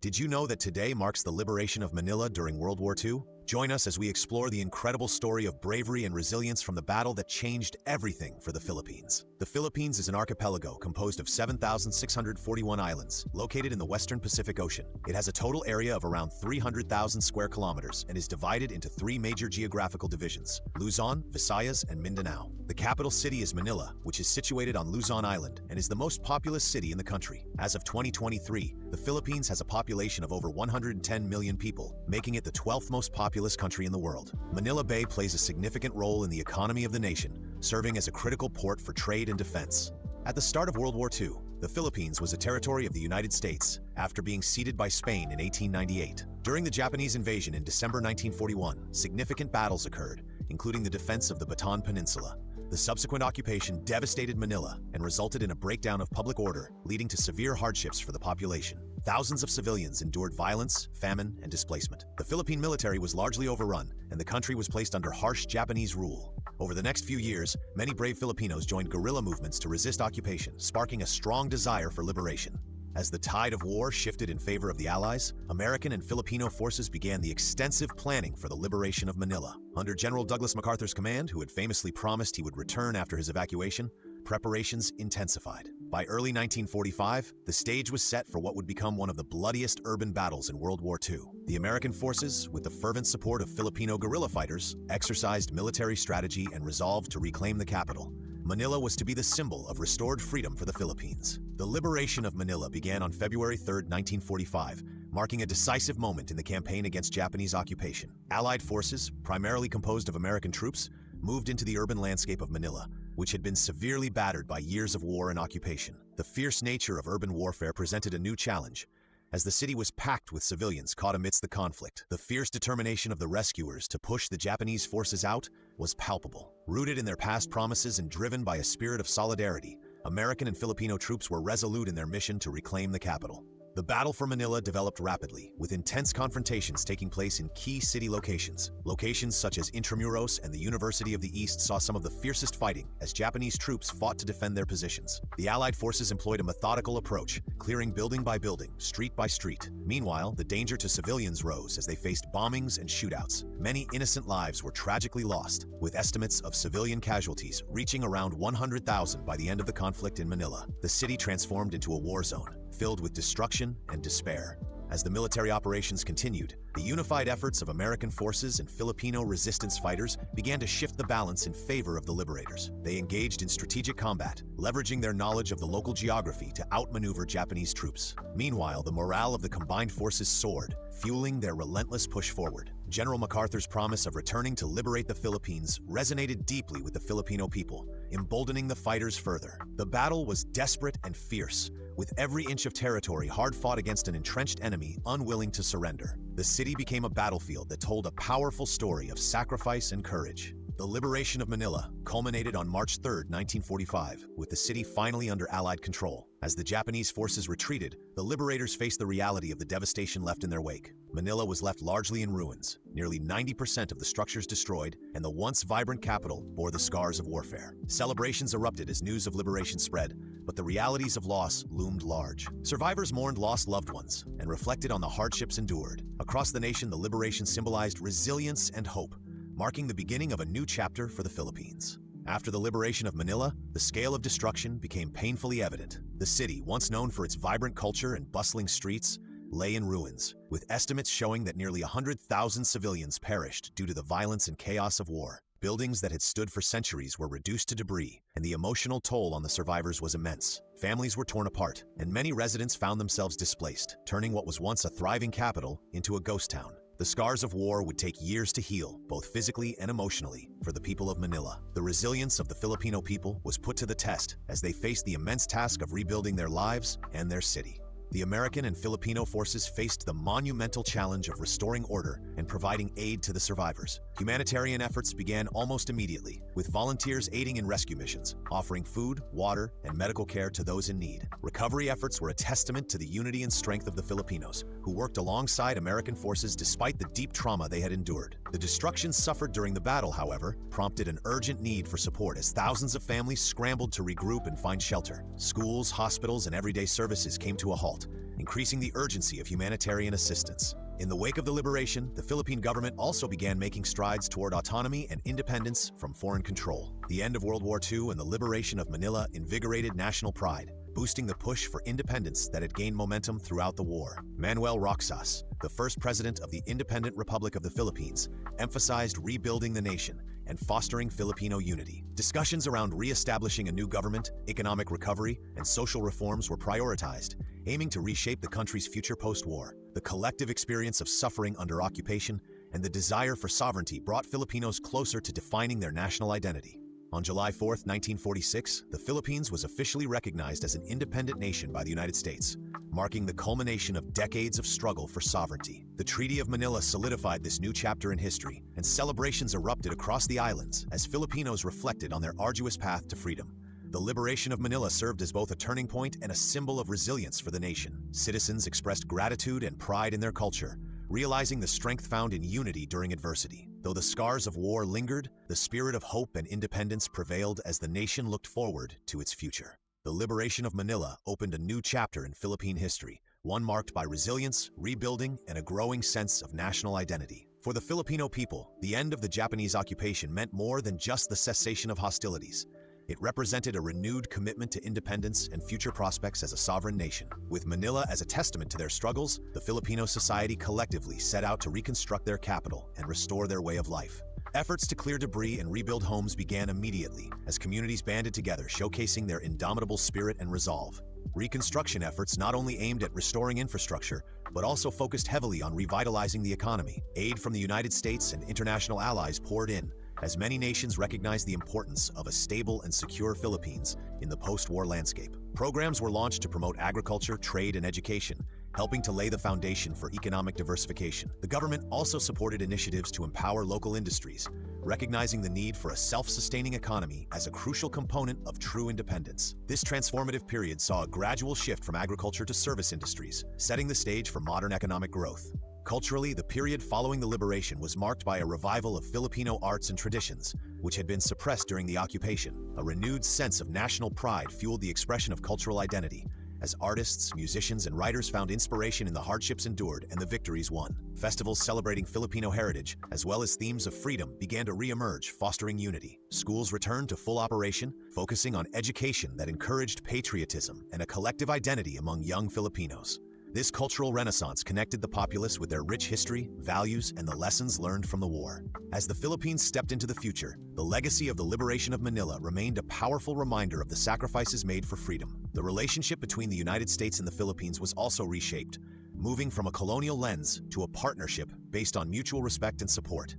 Did you know that today marks the liberation of Manila during World War II? Join us as we explore the incredible story of bravery and resilience from the battle that changed everything for the Philippines. The Philippines is an archipelago composed of 7,641 islands, located in the western Pacific Ocean. It has a total area of around 300,000 square kilometers and is divided into three major geographical divisions: Luzon, Visayas, and Mindanao. The capital city is Manila, which is situated on Luzon Island and is the most populous city in the country. As of 2023, the Philippines has a population of over 110 million people, making it the 12th most populous country in the world. Manila Bay plays a significant role in the economy of the nation, serving as a critical port for trade and defense. At the start of World War II, the Philippines was a territory of the United States after being ceded by Spain in 1898. During the Japanese invasion in December 1941, significant battles occurred, including the defense of the Bataan Peninsula. The subsequent occupation devastated Manila and resulted in a breakdown of public order, leading to severe hardships for the population. Thousands of civilians endured violence, famine, and displacement. The Philippine military was largely overrun, and the country was placed under harsh Japanese rule. Over the next few years, many brave Filipinos joined guerrilla movements to resist occupation, sparking a strong desire for liberation. As the tide of war shifted in favor of the Allies, American and Filipino forces began the extensive planning for the liberation of Manila. Under General Douglas MacArthur's command, who had famously promised he would return after his evacuation, preparations intensified. By early 1945, the stage was set for what would become one of the bloodiest urban battles in World War II. The American forces, with the fervent support of Filipino guerrilla fighters, exercised military strategy and resolved to reclaim the capital. Manila was to be the symbol of restored freedom for the Philippines. The liberation of Manila began on February 3, 1945, marking a decisive moment in the campaign against Japanese occupation. Allied forces, primarily composed of American troops, moved into the urban landscape of Manila, which had been severely battered by years of war and occupation. The fierce nature of urban warfare presented a new challenge, as the city was packed with civilians caught amidst the conflict. The fierce determination of the rescuers to push the Japanese forces out was palpable. Rooted in their past promises and driven by a spirit of solidarity, American and Filipino troops were resolute in their mission to reclaim the capital. The battle for Manila developed rapidly, with intense confrontations taking place in key city locations. Locations such as Intramuros and the University of the East saw some of the fiercest fighting as Japanese troops fought to defend their positions. The Allied forces employed a methodical approach, clearing building by building, street by street. Meanwhile, the danger to civilians rose as they faced bombings and shootouts. Many innocent lives were tragically lost, with estimates of civilian casualties reaching around 100,000 by the end of the conflict in Manila. The city transformed into a war zone, filled with destruction and despair. As the military operations continued, the unified efforts of American forces and Filipino resistance fighters began to shift the balance in favor of the liberators. They engaged in strategic combat, leveraging their knowledge of the local geography to outmaneuver Japanese troops. Meanwhile, the morale of the combined forces soared, fueling their relentless push forward. General MacArthur's promise of returning to liberate the Philippines resonated deeply with the Filipino people, emboldening the fighters further. The battle was desperate and fierce, with every inch of territory hard fought against an entrenched enemy unwilling to surrender. The city became a battlefield that told a powerful story of sacrifice and courage. The liberation of Manila culminated on March 3, 1945, with the city finally under Allied control. As the Japanese forces retreated, the liberators faced the reality of the devastation left in their wake. Manila was left largely in ruins, nearly 90% of the structures destroyed, and the once vibrant capital bore the scars of warfare. Celebrations erupted as news of liberation spread, but the realities of loss loomed large. Survivors mourned lost loved ones and reflected on the hardships endured. Across the nation, the liberation symbolized resilience and hope, marking the beginning of a new chapter for the Philippines. After the liberation of Manila, the scale of destruction became painfully evident. The city, once known for its vibrant culture and bustling streets, lay in ruins, with estimates showing that nearly 100,000 civilians perished due to the violence and chaos of war. Buildings that had stood for centuries were reduced to debris, and the emotional toll on the survivors was immense. Families were torn apart, and many residents found themselves displaced, turning what was once a thriving capital into a ghost town. The scars of war would take years to heal, both physically and emotionally, for the people of Manila. The resilience of the Filipino people was put to the test as they faced the immense task of rebuilding their lives and their city. The American and Filipino forces faced the monumental challenge of restoring order and providing aid to the survivors. Humanitarian efforts began almost immediately, with volunteers aiding in rescue missions, offering food, water, and medical care to those in need. Recovery efforts were a testament to the unity and strength of the Filipinos, who worked alongside American forces despite the deep trauma they had endured. The destruction suffered during the battle, however, prompted an urgent need for support as thousands of families scrambled to regroup and find shelter. Schools, hospitals, and everyday services came to a halt, increasing the urgency of humanitarian assistance. In the wake of the liberation, the Philippine government also began making strides toward autonomy and independence from foreign control. The end of World War II and the liberation of Manila invigorated national pride, boosting the push for independence that had gained momentum throughout the war. Manuel Roxas, the first president of the Independent Republic of the Philippines, emphasized rebuilding the nation and fostering Filipino unity. Discussions around re-establishing a new government, economic recovery, and social reforms were prioritized, aiming to reshape the country's future post-war. The collective experience of suffering under occupation and the desire for sovereignty brought Filipinos closer to defining their national identity. On July 4, 1946, the Philippines was officially recognized as an independent nation by the United States, marking the culmination of decades of struggle for sovereignty. The Treaty of Manila solidified this new chapter in history, and celebrations erupted across the islands as Filipinos reflected on their arduous path to freedom. The liberation of Manila served as both a turning point and a symbol of resilience for the nation. Citizens expressed gratitude and pride in their culture, realizing the strength found in unity during adversity. Though the scars of war lingered, the spirit of hope and independence prevailed as the nation looked forward to its future. The liberation of Manila opened a new chapter in Philippine history, one marked by resilience, rebuilding, and a growing sense of national identity. For the Filipino people, the end of the Japanese occupation meant more than just the cessation of hostilities. It represented a renewed commitment to independence and future prospects as a sovereign nation. With Manila as a testament to their struggles, the Filipino society collectively set out to reconstruct their capital and restore their way of life. Efforts to clear debris and rebuild homes began immediately as communities banded together, showcasing their indomitable spirit and resolve. Reconstruction efforts not only aimed at restoring infrastructure, but also focused heavily on revitalizing the economy. Aid from the United States and international allies poured in, as many nations recognized the importance of a stable and secure Philippines in the post-war landscape. Programs were launched to promote agriculture, trade, and education, helping to lay the foundation for economic diversification. The government also supported initiatives to empower local industries, recognizing the need for a self-sustaining economy as a crucial component of true independence. This transformative period saw a gradual shift from agriculture to service industries, setting the stage for modern economic growth. Culturally, the period following the liberation was marked by a revival of Filipino arts and traditions, which had been suppressed during the occupation. A renewed sense of national pride fueled the expression of cultural identity, as artists, musicians, and writers found inspiration in the hardships endured and the victories won. Festivals celebrating Filipino heritage, as well as themes of freedom, began to re-emerge, fostering unity. Schools returned to full operation, focusing on education that encouraged patriotism and a collective identity among young Filipinos. This cultural renaissance connected the populace with their rich history, values, and the lessons learned from the war. As the Philippines stepped into the future, the legacy of the liberation of Manila remained a powerful reminder of the sacrifices made for freedom. The relationship between the United States and the Philippines was also reshaped, moving from a colonial lens to a partnership based on mutual respect and support.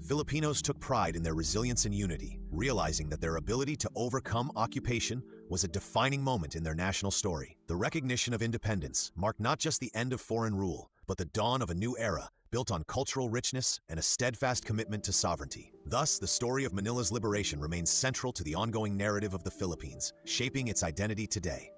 Filipinos took pride in their resilience and unity, realizing that their ability to overcome occupation was a defining moment in their national story. The recognition of independence marked not just the end of foreign rule, but the dawn of a new era built on cultural richness and a steadfast commitment to sovereignty. Thus, the story of Manila's liberation remains central to the ongoing narrative of the Philippines, shaping its identity today.